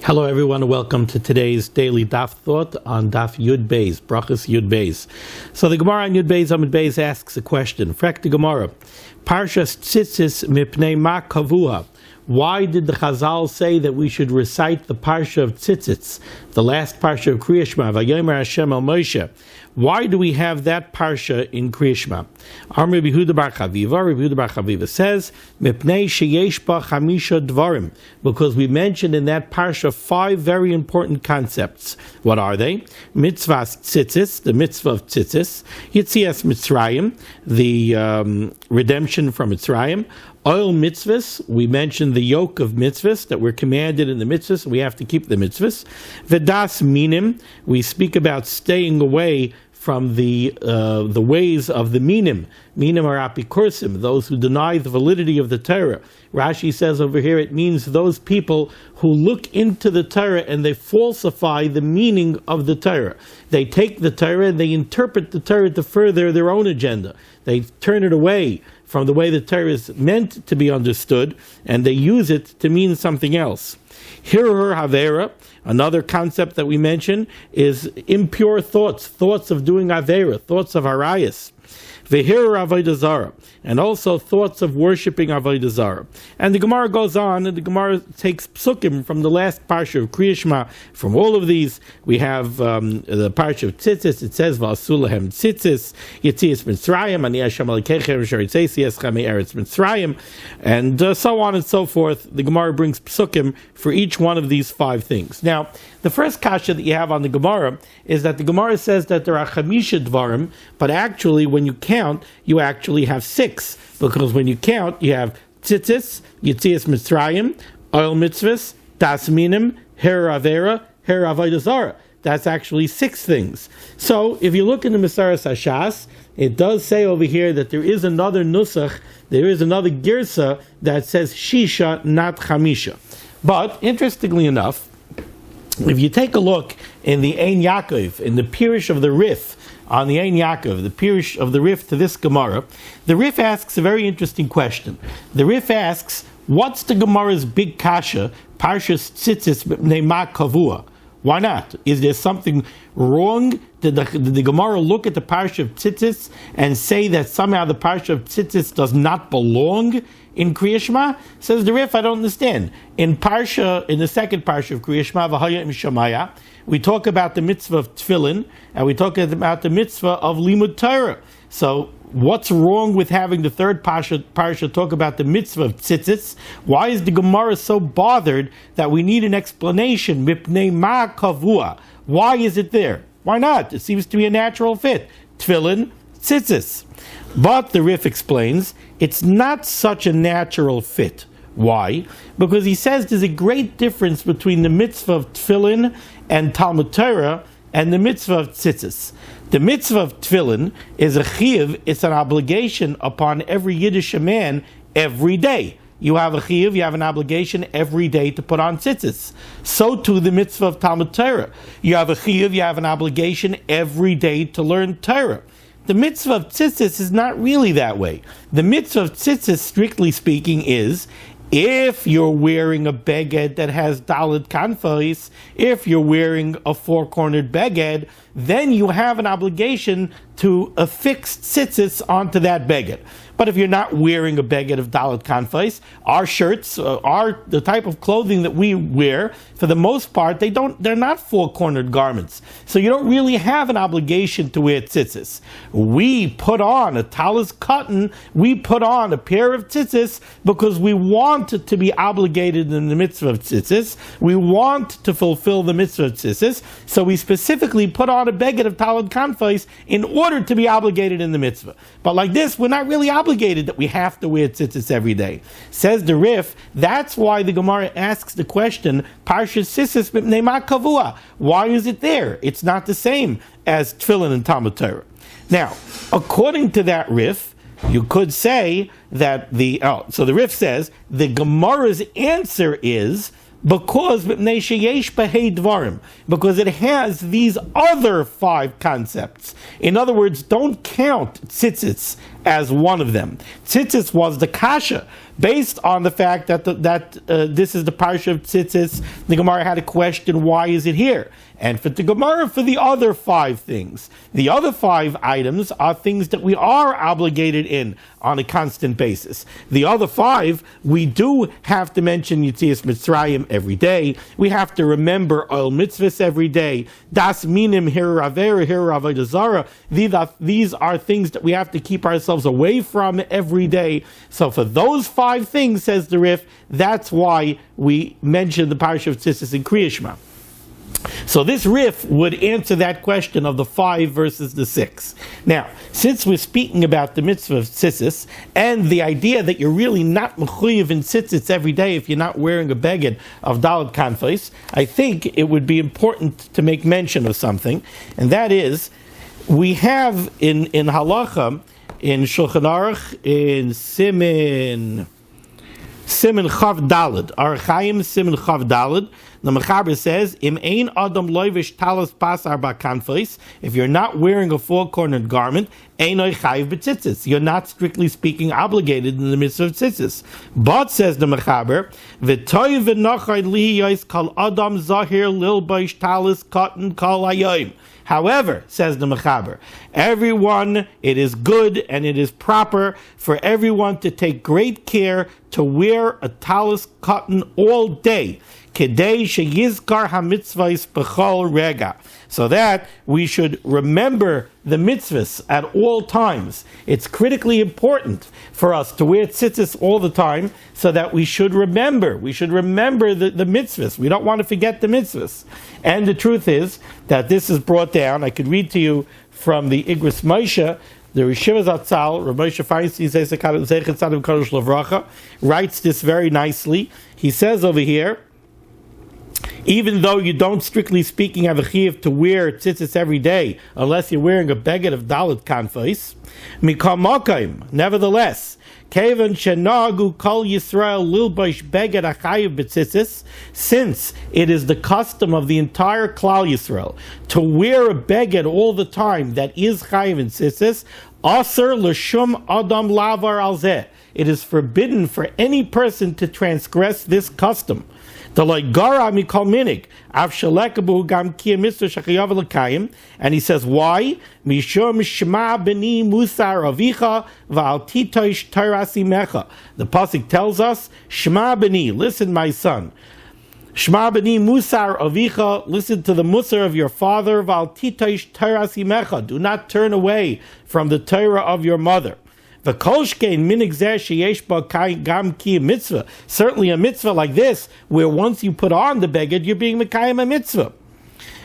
Hello everyone, and welcome to today's daily Daf Thought on Daf Yud Beis, Berachos Yud Beis. So the Gemara on Yud Beis Amud Beis asks a question. Frek the Gemara, Parshas tzitzis mipnei ma kavua. Why did the Chazal say that we should recite the Parsha of Tzitzis, the last Parsha of Kriya Shema, Vayomer Hashem el Moshe? Why do we have that Parsha in Kriya Shema? Rabbi Yehuda bar Chaviva says, Mipnei sheyesh ba chamisha dvarim, because we mentioned in that Parsha 5 very important concepts. What are they? Mitzvah tzitzis, the mitzvah of tzitzis, Yitzias Mitzrayim, the redemption from Mitzrayim, oil mitzvahs, we mentioned the yoke of mitzvahs, that we're commanded in the mitzvahs, we have to keep the mitzvahs. Vedas minim, we speak about staying away from the ways of the minim. Minim are apikursim, those who deny the validity of the Torah. Rashi says over here it means those people who look into the Torah and they falsify the meaning of the Torah. They take the Torah and they interpret the Torah to further their own agenda. They turn it away from the way the Torah is meant to be understood, and they use it to mean something else. Hirur Havera, another concept that we mention, is impure thoughts of doing Avera, thoughts of Harayas. Vehirur Avodah Zarah, and also thoughts of worshipping Avodah Zarah. And the Gemara goes on, and the Gemara takes psukim from the last Parsha of Kriya Shema. From all of these, we have the Parsha of Tzitzis. It says, V'asu lahem tzitzis, Yitzias Mitzrayim, Ani Hashem Elokeichem Asher Yitzias Eretz Mitzrayim, and so on and so forth. The Gemara brings psukim for each one of these 5 things. Now, the first kasha that you have on the Gemara is that the Gemara says that there are chamisha dvarim, but actually when you count, you actually have 6, because when you count, you have tzitzis, Yitzias Mitzrayim, oil mitzvahs, das minim, her avera, her avodah zarah. That's actually 6 things. So if you look in the Maseres Hashas, it does say over here that there is another nusach, there is another girsa that says shisha, not chamisha. But interestingly enough, if you take a look in the Ein Yaakov, in the Pirush of the Rif, on the Ein Yaakov, the Pirush of the Rif to this Gemara, the Rif asks a very interesting question. The Rif asks, what's the Gemara's big kasha, Parshas Tzitzis Mipnei Ma Kavua? Why not? Is there something wrong? Did the Gemara look at the Parsha of Tzitzis and say that somehow the Parsha of Tzitzis does not belong in Kriya Shema? Says the Rif, I don't understand. In the second Parsha of Kriya Shema, V'haya im Shamaya, we talk about the mitzvah of tefillin, and we talk about the mitzvah of limud Torah. So what's wrong with having the third parsha talk about the mitzvah of tzitzis? Why is the Gemara so bothered that we need an explanation? Mipnei ma kavua. Why is it there? Why not? It seems to be a natural fit. Tefillin, tzitzis. But the Rif explains, it's not such a natural fit. Why? Because he says there's a great difference between the mitzvah of tefillin and Talmud Torah and the mitzvah of tzitzis. The mitzvah of tefillin is a chiyuv, it's an obligation upon every Yiddish man every day. You have a chiyuv, you have an obligation every day to put on tzitzis. So too the mitzvah of Talmud Torah. You have a chiyuv, you have an obligation every day to learn Torah. The mitzvah of tzitzis is not really that way. The mitzvah of tzitzis, strictly speaking, is if you're wearing a beged that has dalet kanfos, if you're wearing a 4-cornered beged, then you have an obligation to affix tzitzis onto that beged. But if you're not wearing a beged of dalet kanfos, our shirts are the type of clothing that we wear. For the most part, they're not 4-cornered garments. So you don't really have an obligation to wear tzitzis. We put on a talis cotton, we put on a pair of tzitzis because we want to be obligated in the mitzvah of tzitzis. We want to fulfill the mitzvah of tzitzis. So we specifically put on a beged of dalet kanfos in order to be obligated in the mitzvah. But like this, we're not really obligated that we have to wear tzitzis every day. Says the Rif, that's why the Gemara asks the question, Parshas Tzitzis Mipnei Ma Kavua. Why is it there? It's not the same as tefillin and Talmud Torah. Now, according to that Rif, you could say that so the Rif says, the Gemara's answer is, because it has these other 5 concepts. In other words, don't count tzitzis as one of them. Tzitzis was the kasha, based on the fact that this is the parsha of tzitzis. The Gemara had a question, why is it here? And for the Gemara, for the other 5 things. The other 5 items are things that we are obligated in on a constant basis. The other 5, we do have to mention Yetzias Mitzrayim every day. We have to remember oil mitzvahs every day. Das minim hiraver avodah zara. These are things that we have to keep ourselves away from every day. So for those 5 things, says the Rif, that's why we mention the parsha of tzitzis in Kriya Shema. So this Rif would answer that question of the 5 versus the 6. Now, since we're speaking about the mitzvah of tzitzis and the idea that you're really not mechuyev in tzitzis every day if you're not wearing a beged of dalet kanfos, I think it would be important to make mention of something, and that is, we have in halacha, in Shulchan Aruch, in Simin Chav Daled, Archaim Simin Chav Daled, the Mechaber says, Im ein adam loivish talis pasar ba'kanfos, if you're not wearing a 4-cornered garment, einoi chayiv b'tzitzis. You're not, strictly speaking, obligated in the midst of tzitzis. But, says the Mechaber, v'toy v'nochai lihiyos kol adam zahir lilboish talis cotton kol hayoim. However, says the Mechaber, it is good and it is proper for everyone to take great care to wear a talis cotton all day, kedei sheyizkar hamitzvahs b'chol rega, so that we should remember the mitzvahs at all times. It's critically important for us to wear tzitzis all the time, so that we should remember the mitzvahs. We don't want to forget the mitzvahs. And the truth is that this is brought down. I could read to you from the Igros Moshe, the Rishiva Zatzal, Rav Moshe Feinstein, Zeichet Tzadim Kodesh Levracha, writes this very nicely. He says over here, even though you don't, strictly speaking, have a chiyuv to wear tzitzis every day, unless you're wearing a beged of dalet kanfos, mikam makayim, nevertheless, kevan shenagu kol Yisrael lilbosh beged achayiv b'tzitzis, since it is the custom of the entire Klal Yisrael to wear a beged all the time that is chayiv in tzitzis, aser l'shum adam lavar al zeh. It is forbidden for any person to transgress this custom. And he says, why? The pasuk tells us, Shema b'ni, listen my son. Shema b'ni musar avicha, listen to the musar of your father. V'al titosh Torah simecha, do not turn away from the Torah of your mother. Certainly a mitzvah like this, where once you put on the beged, you're being mekayim a mitzvah.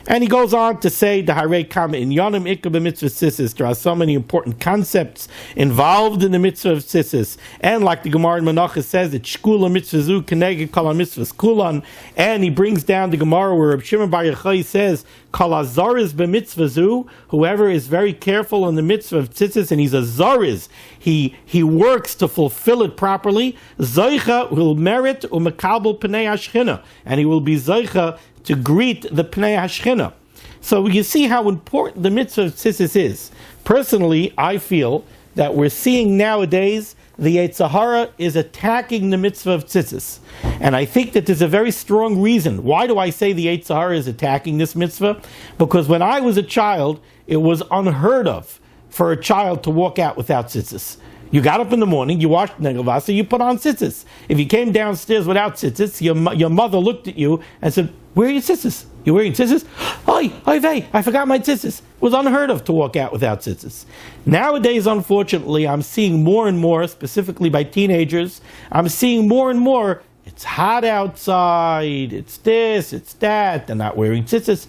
And he goes on to say, the Harei Kama in Yonim Ikka Mitzvah Tzitzis. There are so many important concepts involved in the mitzvah of tzitzis. And like the Gemara in Menachos says, it's Shkula Mitzvah Zu Keneged Kol HaMitzvahs Kulan. And he brings down the Gemara where Reb Shimon Bar Yochai says, Kol HaZariz B'Mitzvah Zu, whoever is very careful in the mitzvah of tzitzis, and he's a Zariz, he works to fulfill it properly, Zoicha will merit Umekabel Pnei HaShchina, and he will be Zoicha to greet the Pnei HaShchina. So you see how important the mitzvah of tzitzis is. Personally, I feel that we're seeing nowadays the Yetzer Hara is attacking the mitzvah of tzitzis. And I think that there's a very strong reason. Why do I say the Yetzer Hara is attacking this mitzvah? Because when I was a child, it was unheard of for a child to walk out without tzitzis. You got up in the morning, you washed Negelvasa, you put on tzitzis. If you came downstairs without tzitzis, your mother looked at you and said, where are your tzitzis? You're wearing tzitzis? I forgot my tzitzis. It was unheard of to walk out without tzitzis. Nowadays, unfortunately, I'm seeing more and more, specifically by teenagers, I'm seeing more and more, it's hot outside, it's this, it's that, they're not wearing tzitzis.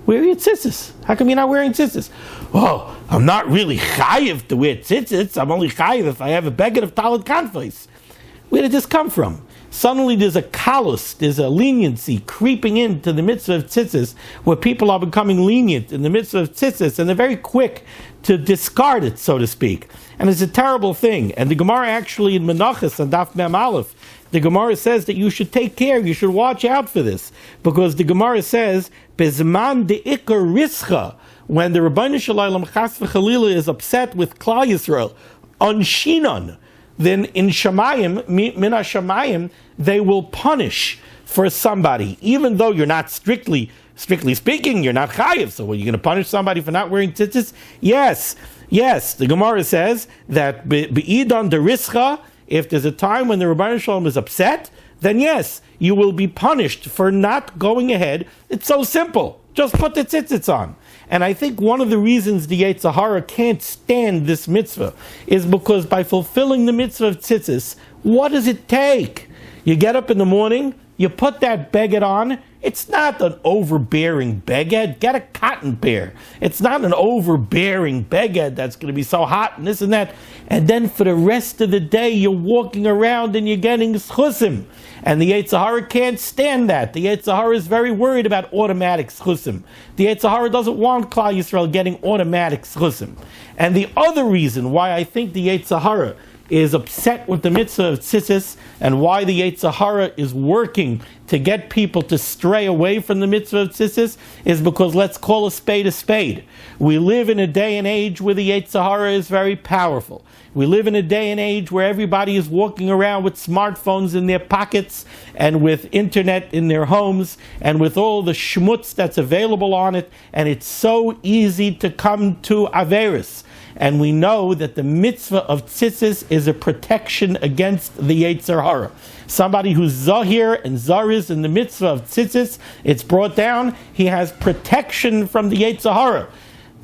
Where are your tzitzis? How come you're not wearing tzitzis? Oh, I'm not really chayiv to wear tzitzis. I'm only chayiv if I have a beged of talit kanfos. Where did this come from? Suddenly there's a kalus, there's a leniency creeping into the mitzvah of tzitzis, where people are becoming lenient in the mitzvah of tzitzis, and they're very quick to discard it, so to speak. And it's a terrible thing. And the Gemara actually in Menachos and Daf Mem Aleph, the Gemara says that you should take care, you should watch out for this, because the Gemara says, Bezman de'ikar rischa, when the Rebbeinu Shalom Chas v'Chalila is upset with Klal Yisrael, Anshinon. Then in Shamayim, Mina Shamayim, they will punish for somebody, even though you're not strictly speaking, you're not chayiv. So, are you going to punish somebody for not wearing tzitzis? Yes. The Gemara says that be'idon derischa, if there's a time when the Rebbeinu Shalom is upset, then yes, you will be punished for not going ahead. It's so simple. Just put the tzitzis on. And I think one of the reasons the Yetzer Hara can't stand this mitzvah is because by fulfilling the mitzvah of tzitzis, what does it take? You get up in the morning, you put that beged on. It's not an overbearing beged. Get a cotton pair. It's not an overbearing beged that's going to be so hot and this and that. And then for the rest of the day, you're walking around and you're getting schusim. And the Yetzer Hara can't stand that. The Yetzer Hara is very worried about automatic schusim. The Yetzer Hara doesn't want Klal Yisrael getting automatic schusim. And the other reason why I think the Yetzer Hara is upset with the mitzvah of tzitzis, and why the Yetzer Hara is working to get people to stray away from the mitzvah of tzitzis, is because let's call a spade a spade. We live in a day and age where the Yetzer Hara is very powerful. We live in a day and age where everybody is walking around with smartphones in their pockets and with internet in their homes and with all the schmutz that's available on it, and it's so easy to come to Averis. And we know that the mitzvah of tzitzis is a protection against the Yetzer Hara. Somebody who's zahir and zariz in the mitzvah of tzitzis, it's brought down, he has protection from the Yetzer Hara.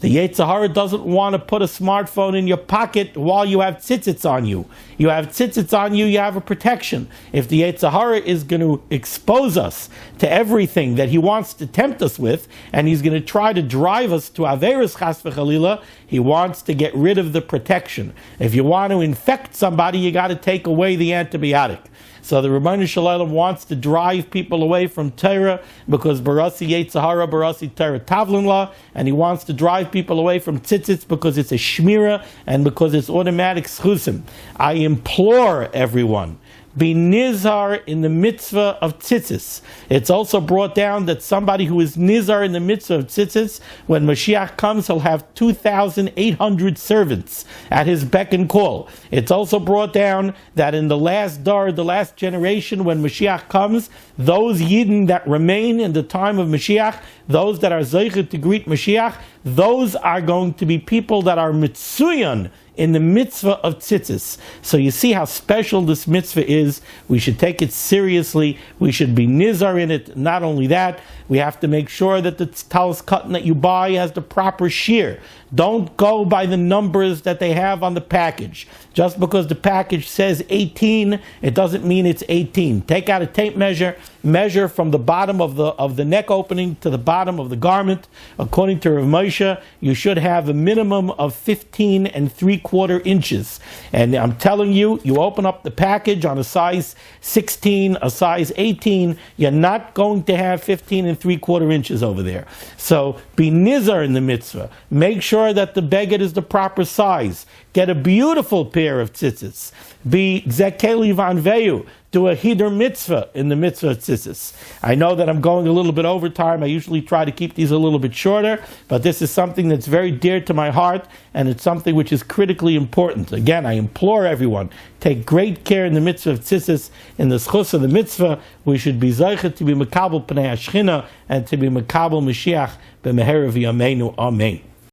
The Yetzer Hara doesn't want to put a smartphone in your pocket while you have tzitzits on you. You have tzitzits on you, you have a protection. If the Yetzer Hara is going to expose us to everything that he wants to tempt us with, and he's going to try to drive us to Averis Chas v'Chalila, he wants to get rid of the protection. If you want to infect somebody, you got to take away the antibiotic. So the Rebbeinu Shalom wants to drive people away from Torah because Barasi Yetzer Hara, Barasi Torah Tavlin La, and he wants to drive people away from tzitzits because it's a shmira and because it's automatic schusim. I implore everyone, be nizar in the mitzvah of tzitzis. It's also brought down that somebody who is nizar in the mitzvah of tzitzis, when Mashiach comes, he'll have 2,800 servants at his beck and call. It's also brought down that in the last dar, the last generation, when Mashiach comes, those Yidden that remain in the time of Mashiach, those that are zeicher to greet Mashiach, those are going to be people that are mitzuyan in the mitzvah of tzitzis. So you see how special this mitzvah is. We should take it seriously. We should be nizar in it. Not only that, we have to make sure that the talis cotton that you buy has the proper shear. Don't go by the numbers that they have on the package. Just because the package says 18, it doesn't mean it's 18. Take out a tape measure, measure from the bottom of the neck opening to the bottom of the garment. According to Rav Moshe, you should have a minimum of 15 3/4 inches. And I'm telling you, you open up the package on a size 16, a size 18, you're not going to have 15 3/4 inches over there. So be nizar in the mitzvah. Make sure that the beged is the proper size. Get a beautiful pair of tzitzis. Be zekeli vanveyu. Do a hider mitzvah in the mitzvah of tzitzis. I know that I'm going a little bit over time. I usually try to keep these a little bit shorter, but this is something that's very dear to my heart, and it's something which is critically important. Again, I implore everyone, take great care in the mitzvah of tzitzis. In the schus of the mitzvah, we should be zeicher to be makabel pnei hashchina and to be makabel Mashiach b'meher v'yameinu. Amen.